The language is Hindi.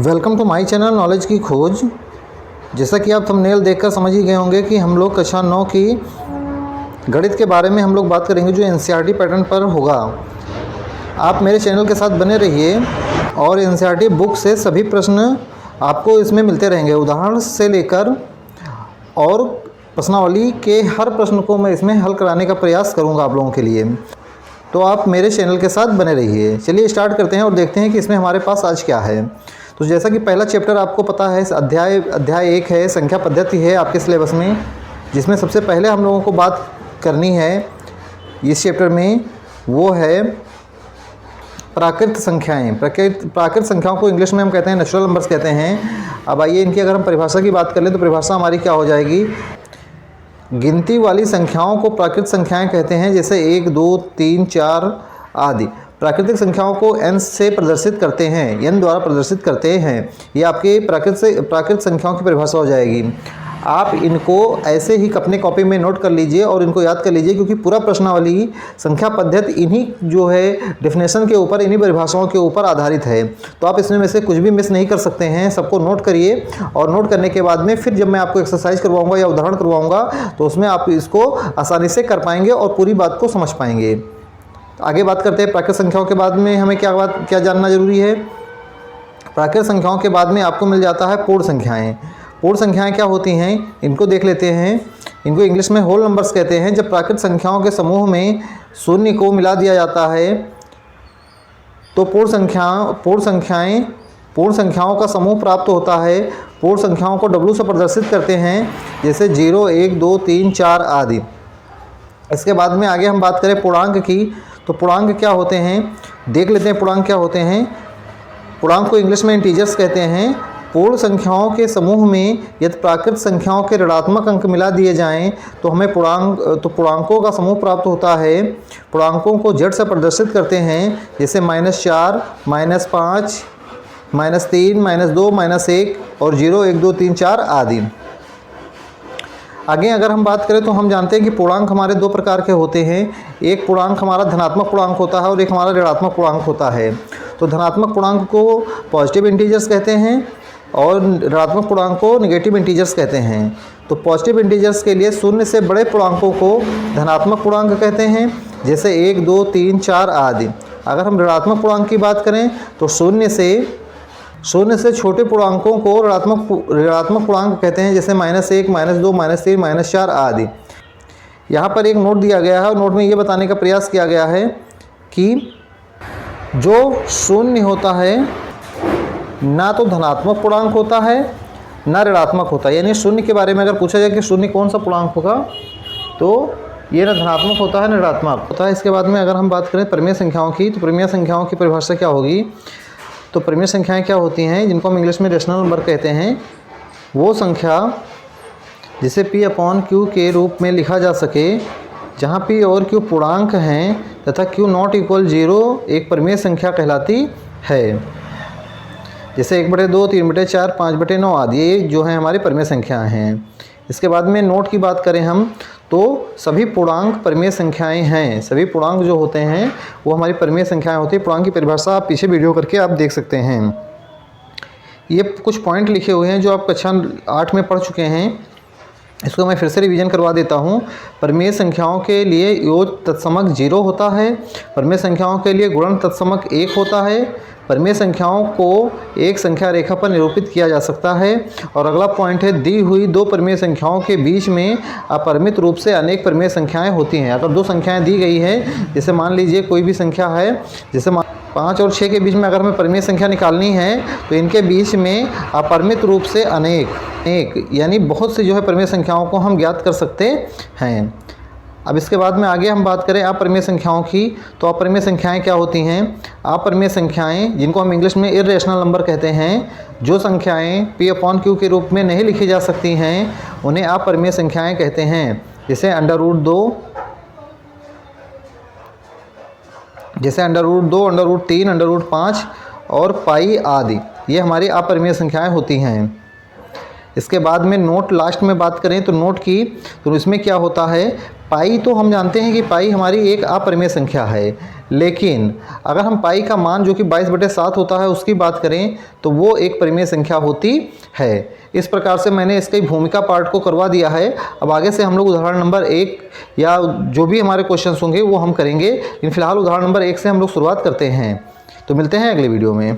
Welcome to my channel knowledge की खोज। जैसा कि आप थंबनेल देखकर समझ ही गए होंगे कि हम लोग कक्षा 9 की गणित के बारे में हम लोग बात करेंगे जो एनसीईआरटी पैटर्न पर होगा। आप मेरे चैनल के साथ बने रहिए और एनसीईआरटी बुक से सभी प्रश्न आपको इसमें मिलते रहेंगे, उदाहरण से लेकर और प्रश्नावली के हर प्रश्न को मैं इसमें हल कराने का प्रयास करूँगा आप लोगों के लिए। तो आप मेरे चैनल के साथ बने रहिए। चलिए स्टार्ट करते हैं और देखते हैं कि इसमें हमारे पास आज क्या है। तो जैसा कि पहला चैप्टर आपको पता है, अध्याय 1 है, संख्या पद्धति है आपके सिलेबस में, जिसमें सबसे पहले हम लोगों को बात करनी है इस चैप्टर में, वो है प्राकृत संख्याएं। प्राकृत संख्याओं को इंग्लिश में हम कहते हैं नेचुरल नंबर्स कहते हैं। अब आइए इनकी अगर हम परिभाषा की बात कर लें तो परिभाषा हमारी क्या हो जाएगी। गिनती वाली संख्याओं को प्राकृत संख्याएं कहते हैं, जैसे 1, 2, 3, 4 आदि। प्राकृतिक संख्याओं को n से प्रदर्शित करते हैं, n द्वारा प्रदर्शित करते हैं। ये आपके प्राकृत संख्याओं की परिभाषा हो जाएगी। आप इनको ऐसे ही अपने कॉपी में नोट कर लीजिए और इनको याद कर लीजिए, क्योंकि पूरा प्रश्नावली संख्या पद्धति इन्हीं जो है डेफिनेशन के ऊपर, इन्हीं परिभाषाओं के ऊपर आधारित है। तो आप इसमें से कुछ भी मिस नहीं कर सकते हैं, सबको नोट करिए। और नोट करने के बाद में फिर जब मैं आपको एक्सरसाइज करवाऊंगा या उदाहरण करवाऊंगा तो उसमें आप इसको आसानी से कर पाएंगे और पूरी बात को समझ पाएंगे। आगे बात करते हैं प्राकृत संख्याओं के बाद में हमें क्या जानना जरूरी है। प्राकृत संख्याओं के बाद में आपको मिल जाता है पूर्ण संख्याएं। पूर्ण संख्याएं क्या होती हैं, इनको देख लेते हैं। इनको इंग्लिश में होल नंबर्स कहते हैं। जब प्राकृत संख्याओं के समूह में शून्य को मिला दिया जाता है तो पूर्ण संख्याओं का समूह प्राप्त होता है। पूर्ण संख्याओं को W से प्रदर्शित करते हैं, जैसे 0, 1, 2, 3, 4 आदि। इसके बाद में आगे हम बात करें पूर्णांक की, तो पूर्णांक क्या होते हैं देख लेते हैं। पूर्णांक क्या होते हैं। पूर्णांक को इंग्लिश में इंटीजर्स कहते हैं। पूर्ण संख्याओं के समूह में यदि प्राकृत संख्याओं के ऋणात्मक अंक मिला दिए जाएं तो हमें पूर्णांकों का समूह प्राप्त होता है। पूर्णांकों को Z से प्रदर्शित करते हैं, जैसे -4, -5, -3, -2, -1 और 0, 1, 2, 3, 4 आदि। आगे अगर हम बात करें तो हम जानते हैं कि पूर्णांक हमारे दो प्रकार के होते हैं। एक पूर्णांक हमारा धनात्मक पूर्णांक होता है और एक हमारा ऋणात्मक पूर्णांक होता है। तो धनात्मक पूर्णांक को पॉजिटिव इंटीजर्स कहते हैं और ऋणात्मक पूर्णांक को नेगेटिव इंटीजर्स कहते हैं। तो पॉजिटिव इंटीजर्स के लिए शून्य से बड़े पूर्णांकों को धनात्मक पूर्णांक कहते हैं, जैसे 1, 2, 3, 4 आदि। अगर हम ऋणात्मक पूर्णांक की बात करें तो शून्य से छोटे पूर्णांकों को ऋणात्मक पूर्णांक कहते हैं, जैसे -1, -2, -3, -4 आदि। यहाँ पर एक नोट दिया गया है और नोट में ये बताने का प्रयास किया गया है कि जो शून्य होता है ना तो धनात्मक पूर्णांक होता है ना ऋणात्मक होता है। यानी शून्य के बारे में अगर पूछा जाए कि शून्य कौन सा पूर्णांक होगा तो ये ना धनात्मक होता है ना ऋणात्मक होता है। इसके बाद में अगर हम बात करें परिमेय संख्याओं की, तो परिमेय संख्याओं की परिभाषा क्या होगी। तो परिमेय संख्याएं क्या होती हैं, जिनको हम इंग्लिश में रेशनल नंबर कहते हैं। वो संख्या जिसे P/Q के रूप में लिखा जा सके, जहाँ P और Q पूर्णांक हैं तथा Q ≠ 0 एक परिमेय संख्या कहलाती है। जैसे 1/2, 3/4, 5/9 आदि, ये जो है हमारी परिमेय संख्याएं हैं। इसके बाद में नोट की बात करें हम तो सभी पूर्णांक परिमेय संख्याएं हैं। सभी पूर्णांक जो होते हैं वो हमारी परिमेय संख्याएं होती हैं। पूर्णांक की परिभाषा आप पीछे वीडियो करके आप देख सकते हैं। ये कुछ पॉइंट लिखे हुए हैं जो आप कक्षा 8 में पढ़ चुके हैं। इसको मैं फिर से रिवीजन करवा देता हूँ। परिमेय संख्याओं के लिए योग तत्समक 0 होता है। परिमेय संख्याओं के लिए गुणन तत्समक 1 होता है। परिमेय संख्याओं को एक संख्या रेखा पर निरूपित किया जा सकता है। और अगला पॉइंट है, दी हुई दो परिमेय संख्याओं के बीच में अपरिमित रूप से अनेक परिमेय संख्याएं होती हैं। अगर दो संख्याएं दी गई है, जैसे मान लीजिए कोई भी संख्या है, जैसे 5 और 6 के बीच में अगर हमें परिमेय संख्या निकालनी है तो इनके बीच में अपरिमित रूप से अनेक यानी बहुत सी जो है परिमेय संख्याओं को हम ज्ञात कर सकते हैं। अब इसके बाद में आगे हम बात करें अपरिमेय संख्याओं की, तो अपरिमेय संख्याएं क्या होती हैं। अपरिमेय संख्याएं, जिनको हम इंग्लिश में इर्रेशनल नंबर कहते हैं, जो संख्याएं P/Q के रूप में नहीं लिखी जा सकती हैं, उन्हें अपरिमेय संख्याएं कहते हैं। जैसे √2, √3, √5 और पाई आदि, ये हमारी अपरिमेय संख्याएं होती हैं। इसके बाद में नोट लास्ट में बात करें तो नोट की, तो इसमें क्या होता है, पाई तो हम जानते हैं कि पाई हमारी एक अपरिमेय संख्या है, लेकिन अगर हम पाई का मान जो कि 22/7 होता है उसकी बात करें तो वो एक परिमेय संख्या होती है। इस प्रकार से मैंने इसके भूमिका पार्ट को करवा दिया है। अब आगे से हम लोग उदाहरण नंबर 1 या जो भी हमारे क्वेश्चंस होंगे वो हम करेंगे, लेकिन फिलहाल उदाहरण नंबर 1 से हम लोग शुरुआत करते हैं। तो मिलते हैं अगले वीडियो में।